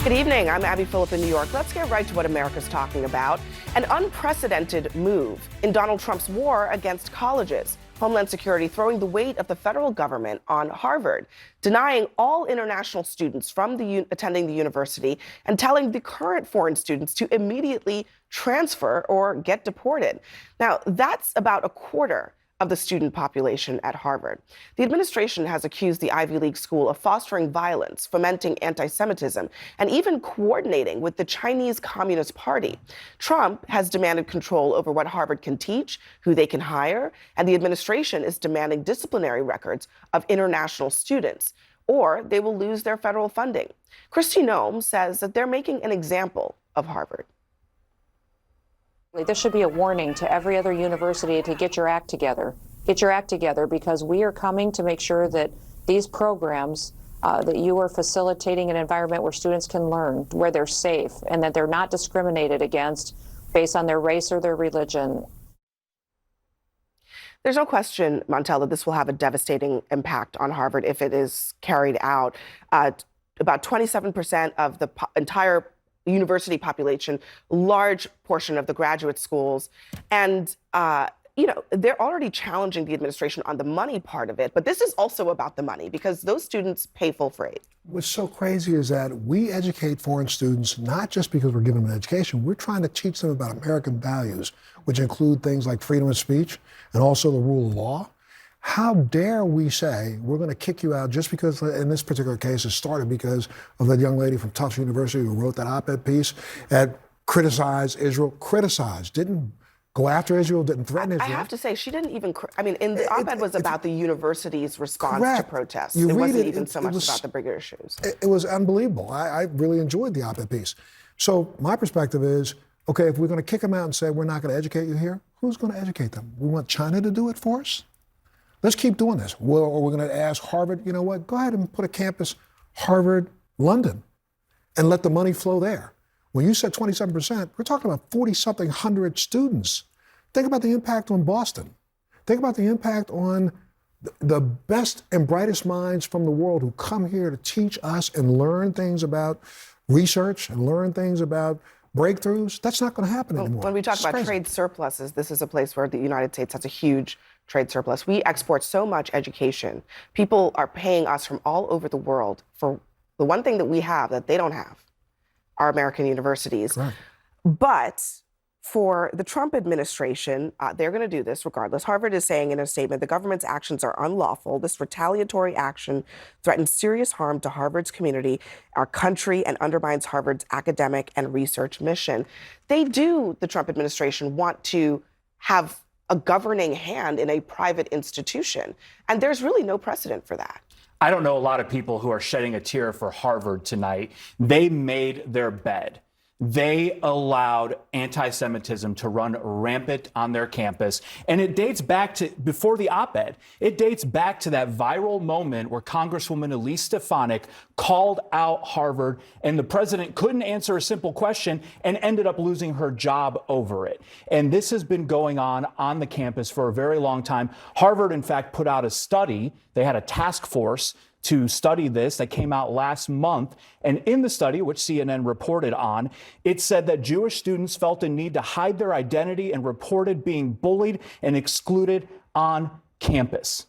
Good evening. I'm Abby Phillip in New York. Let's get right to what America's talking about. An unprecedented move in Donald Trump's war against colleges. Homeland Security throwing the weight of the federal government on Harvard, denying all international students from attending the university and telling the current foreign students to immediately transfer or get deported. Now, that's about a quarter of the student population at Harvard. The administration has accused the Ivy League school of fostering violence, fomenting anti-Semitism, and even coordinating with the Chinese Communist Party. Trump has demanded control over what Harvard can teach, who they can hire, and the administration is demanding disciplinary records of international students, or they will lose their federal funding. Kristi Noem says that they're making an example of Harvard. This should be a warning to every other university to get your act together. Get your act together, because we are coming to make sure that these programs, that you are facilitating an environment where students can learn, where they're safe, and that they're not discriminated against based on their race or their religion. There's no question, Montel, that this will have a devastating impact on Harvard if it is carried out. About 27% of the entire university population, large portion of the graduate schools. And, they're already challenging the administration on the money part of it. But this is also about the money, because those students pay full freight. What's so crazy is that we educate foreign students not just because we're giving them an education. We're trying to teach them about American values, which include things like freedom of speech and also the rule of law. How dare we say we're going to kick you out just because, in this particular case, it started because of that young lady from Tufts University who wrote that op-ed piece that criticized Israel, didn't go after Israel, didn't threaten Israel. I have to say, she didn't even, in the op-ed was about the university's response to protests. It wasn't even so much about the bigger issues. It was unbelievable. I really enjoyed the op-ed piece. So my perspective is, okay, if we're going to kick them out and say we're not going to educate you here, who's going to educate them? We want China to do it for us? Let's keep doing this. Or we're going to ask Harvard, you know what, go ahead and put a campus, Harvard, London, and let the money flow there. When you said 27%, we're talking about 40-something hundred students. Think about the impact on Boston. Think about the impact on the best and brightest minds from the world who come here to teach us and learn things about research and learn things about breakthroughs. That's not going to happen anymore. When we talk about trade surpluses, this is a place where the United States has a huge trade surplus. We export so much education. People are paying us from all over the world for the one thing that we have that they don't have, our American universities. Right. But for the Trump administration, they're going to do this regardless. Harvard is saying in a statement, the government's actions are unlawful. This retaliatory action threatens serious harm to Harvard's community, our country, and undermines Harvard's academic and research mission. The Trump administration, want to have a governing hand in a private institution. And there's really no precedent for that. I don't know a lot of people who are shedding a tear for Harvard tonight. They made their bed. They allowed anti-Semitism to run rampant on their campus. And it dates back to before the op-ed. It dates back to that viral moment where Congresswoman Elise Stefanik called out Harvard, and the president couldn't answer a simple question and ended up losing her job over it. And this has been going on the campus for a very long time. Harvard, in fact, put out a study. They had a task force to study this that came out last month. And in the study, which CNN reported on, it said that Jewish students felt a need to hide their identity and reported being bullied and excluded on campus.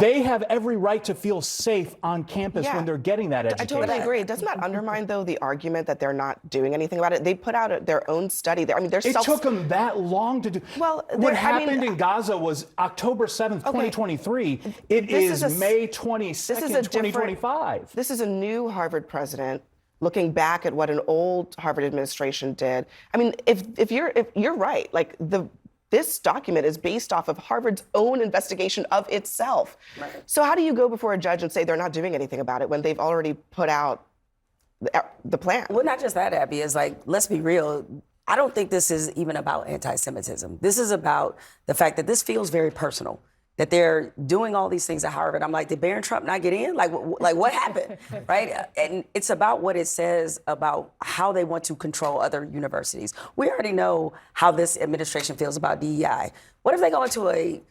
They have every right to feel safe on campus when they're getting that education. I totally agree. Doesn't that undermine, though, the argument that they're not doing anything about it? They put out their own study. It took them that long to do. Well, what happened in Gaza was October 7th, 2023. It is May 22nd, 2025. This is a new Harvard president looking back at what an old Harvard administration did. I mean, if you're right, like this document is based off of Harvard's own investigation of itself. Right. So how do you go before a judge and say they're not doing anything about it when they've already put out the plan? Well, not just that, Abby. It's like, let's be real. I don't think this is even about anti-Semitism. This is about the fact that this feels very personal, that they're doing all these things at Harvard. I'm like, did Barron Trump not get in? Like what happened, right? And it's about what it says about how they want to control other universities. We already know how this administration feels about DEI. What if they go into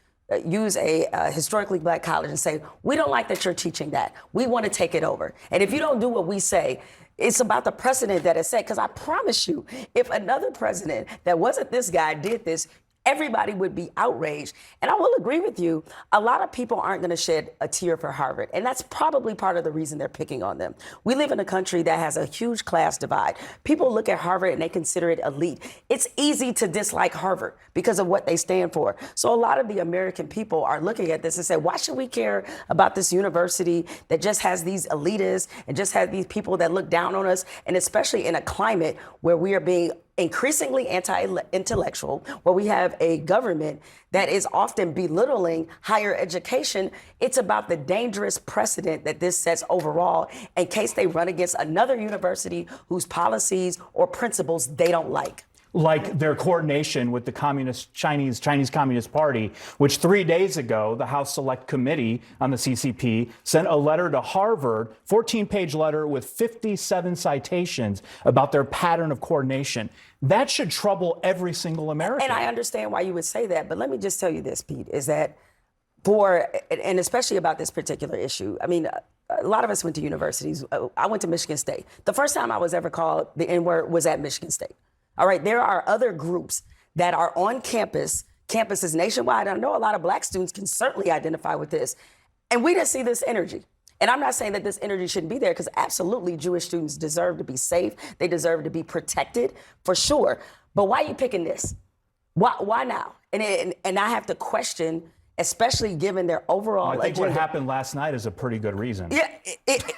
use a historically black college and say, we don't like that you're teaching that. We want to take it over. And if you don't do what we say, It's about the precedent that is set. Because I promise you, if another president that wasn't this guy did this, everybody would be outraged. And I will agree with you, a lot of people aren't going to shed a tear for Harvard. And that's probably part of the reason they're picking on them. We live in a country that has a huge class divide. People look at Harvard and they consider it elite. It's easy to dislike Harvard because of what they stand for. So a lot of the American people are looking at this and say, why should we care about this university that just has these elitists and just has these people that look down on us? And especially in a climate where we are being increasingly anti-intellectual, where we have a government that is often belittling higher education. It's about the dangerous precedent that this sets overall in case they run against another university whose policies or principles they don't like. Like their coordination with the Chinese Communist Party, which 3 days ago, the House Select Committee on the CCP sent a letter to Harvard, 14-page letter with 57 citations about their pattern of coordination. That should trouble every single American. And I understand why you would say that, but let me just tell you this, Pete, is that and especially about this particular issue, I mean, a lot of us went to universities. I went to Michigan State. The first time I was ever called the N-word was at Michigan State. All right, there are other groups that are on campuses nationwide. I know a lot of black students can certainly identify with this. And we didn't see this energy. And I'm not saying that this energy shouldn't be there, because absolutely Jewish students deserve to be safe. They deserve to be protected, for sure. But why are you picking this? Why now? And I have to question, especially given their overall agenda. I think agenda. what happened last night is a pretty good reason. Yeah,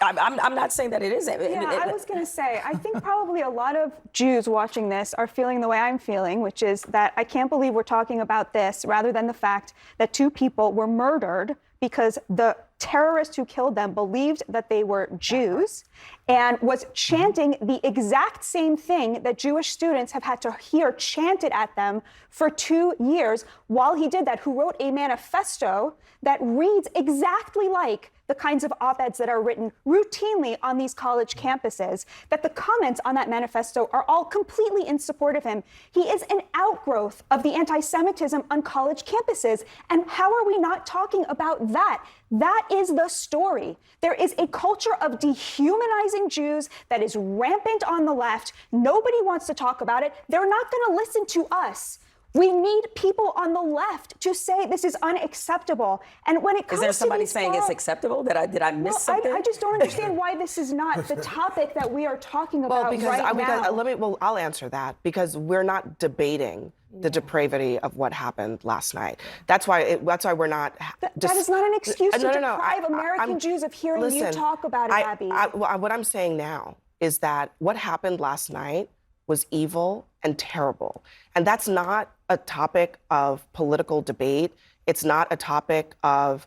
I'm not saying that it isn't. Yeah, I was going to say, I think probably a lot of Jews watching this are feeling the way I'm feeling, which is that I can't believe we're talking about this rather than the fact that 2 people were murdered because the terrorist who killed them believed that they were Jews and was chanting the exact same thing that Jewish students have had to hear chanted at them for 2 years while he did that, who wrote a manifesto that reads exactly like the kinds of op-eds that are written routinely on these college campuses, that the comments on that manifesto are all completely in support of him. He is an outgrowth of the anti-Semitism on college campuses. And how are we not talking about that? That is the story. There is a culture of dehumanizing Jews that is rampant on the left. Nobody wants to talk about it. They're not going to listen to us. We need people on the left to say this is unacceptable. And when it comes to is there somebody saying it's acceptable? Did I miss something? I just don't understand why this is not the topic that we are talking about right now. I'll answer that, because we're not debating the depravity of what happened last night. That's why we're not. That is not an excuse to deprive American Jews of hearing you talk about it, Abby. What I'm saying now is that what happened last night was evil and terrible. And that's not a topic of political debate. It's not a topic of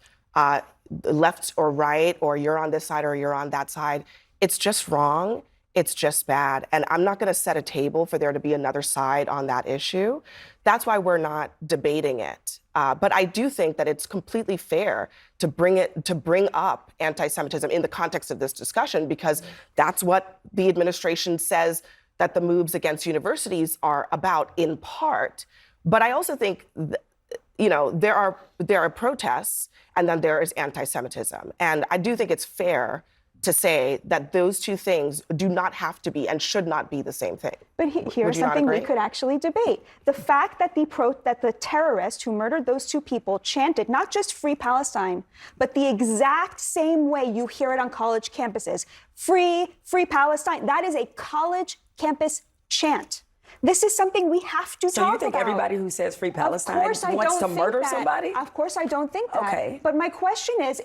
left or right, or you're on this side or you're on that side. It's just wrong. It's just bad. And I'm not going to set a table for there to be another side on that issue. That's why we're not debating it. But I do think that it's completely fair to bring up anti-Semitism in the context of this discussion, because that's what the administration says that the moves against universities are about, in part. But I also think, there are protests, and then there is anti-Semitism. And I do think it's fair to say that those two things do not have to be and should not be the same thing. But here's something we could actually debate. The fact that the terrorist who murdered those 2 people chanted not just Free Palestine, but the exact same way you hear it on college campuses, Free Palestine, that is a college campus chant. This is something we have to talk about. So you think everybody who says Free Palestine wants to murder somebody? Of course I don't think that. Okay. But my question is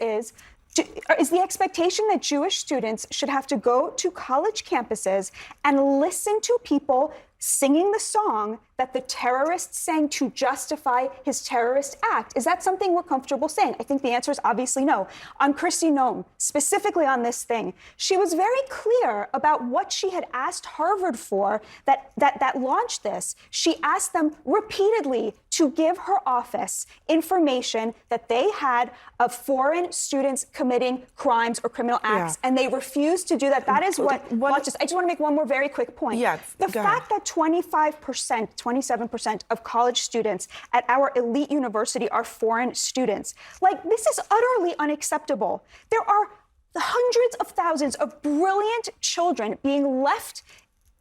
the expectation that Jewish students should have to go to college campuses and listen to people singing the song that the terrorist sang to justify his terrorist act? Is that something we're comfortable saying? I think the answer is obviously no. On Kristi Noem, specifically on this thing, she was very clear about what she had asked Harvard for that launched this. She asked them repeatedly to give her office information that they had of foreign students committing crimes or criminal acts, and they refused to do that. That is what launches. I just want to make one more very quick point. The fact that 25%, 27% of college students at our elite university are foreign students. Like, this is utterly unacceptable. There are the hundreds of thousands of brilliant children being left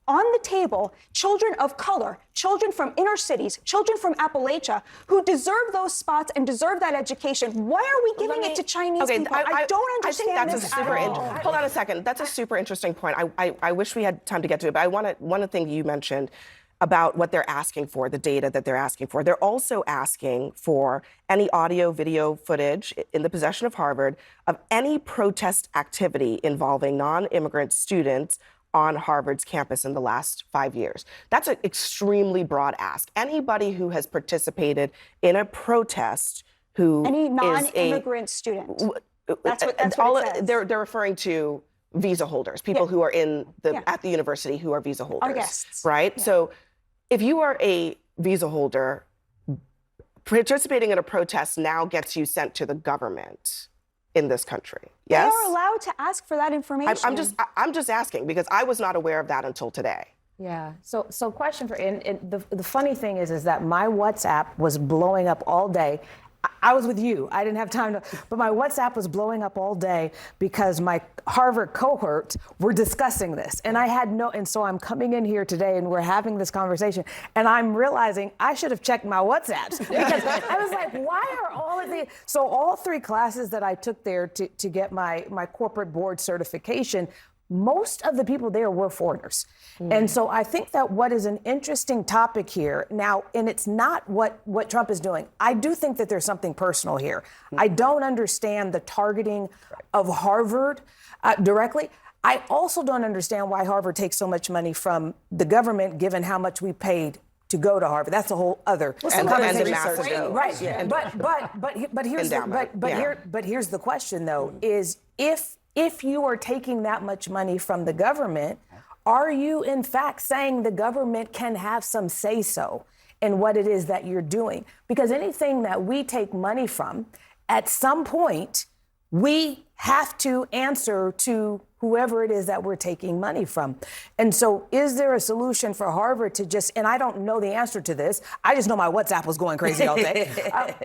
on the table, children of color, children from inner cities, children from Appalachia, who deserve those spots and deserve that education. Why are we giving it to Chinese people? I don't understand I think that's this a super at all. hold on a second. That's a super interesting point. I wish we had time to get to it, but I want one of the things you mentioned about what they're asking for, the data that they're asking for. They're also asking for any audio, video footage in the possession of Harvard of any protest activity involving non-immigrant students on Harvard's campus in the last 5 years. That's an extremely broad ask. Anybody who has participated in a protest who any non-immigrant student. That's what it says. They're referring to visa holders, people who are in at the university who are visa holders. Our guests. Right? Yeah. So if you are a visa holder, participating in a protest now gets you sent to the government in this country. Yes? They are allowed to ask for that information. I'm just asking because I was not aware of that until today. Yeah. So question for and the funny thing is that my WhatsApp was blowing up all day. I was with you. I didn't have time to, but my WhatsApp was blowing up all day because my Harvard cohort were discussing this. And and so I'm coming in here today and we're having this conversation and I'm realizing I should have checked my WhatsApps because I was like, why are all of these? So all 3 classes that I took there to get my corporate board certification, most of the people there were foreigners. And so I think that what is an interesting topic here now, and it's not what Trump is doing. I do think that there's something personal here. I don't understand the targeting of Harvard directly. I also don't understand why Harvard takes so much money from the government, given how much we paid to go to Harvard. That's a whole other conversation. Right. Yeah. But here's the question though, is if you are taking that much money from the government, are you in fact saying the government can have some say-so in what it is that you're doing? Because anything that we take money from, at some point, we have to answer to whoever it is that we're taking money from. And so is there a solution for Harvard to just, and I don't know the answer to this, I just know my WhatsApp was going crazy all day.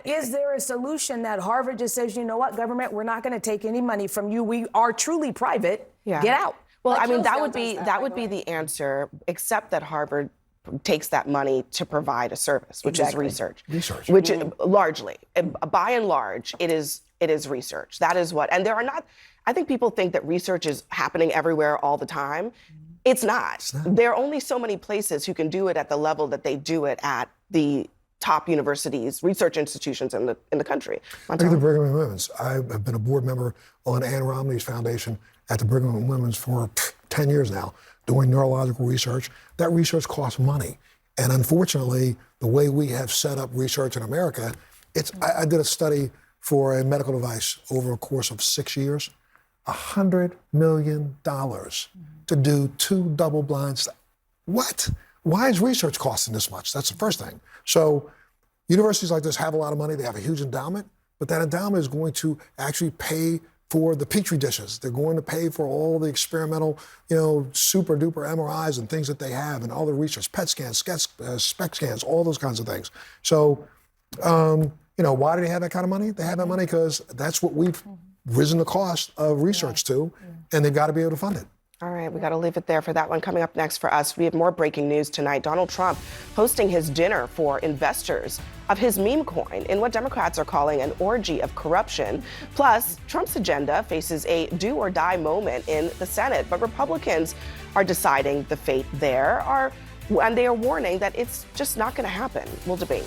Is there a solution that Harvard just says, you know what, government, we're not gonna take any money from you. We are truly private, get out. Well, I mean, that would be the answer, except that Harvard takes that money to provide a service, which is research. Which largely, by and large, it is research. That is what, and there are not, I think people think that research is happening everywhere all the time. It's not. There are only so many places who can do it at the level that they do it at the top universities, research institutions in the country. Look at the Brigham and Women's. I've been a board member on Ann Romney's foundation at the Brigham and Women's for 10 years now, doing neurological research. That research costs money. And unfortunately, the way we have set up research in America, I did a study for a medical device over a course of 6 years, $100 million to do 2 double-blind studies. What? Why is research costing this much? That's the first thing. So universities like this have a lot of money. They have a huge endowment, but that endowment is going to actually pay for the petri dishes. They're going to pay for all the experimental, super duper MRIs and things that they have and all the research, PET scans, SPECT scans, all those kinds of things. So, why do they have that kind of money? They have that money because that's what we've risen the cost of research to, and they've got to be able to fund it. All right, we got to leave it there for that one. Coming up next for us, we have more breaking news tonight. Donald Trump hosting his dinner for investors of his meme coin in what Democrats are calling an orgy of corruption. Plus, Trump's agenda faces a do or die moment in the Senate, but Republicans are deciding the fate there, and they are warning that it's just not going to happen. We'll debate.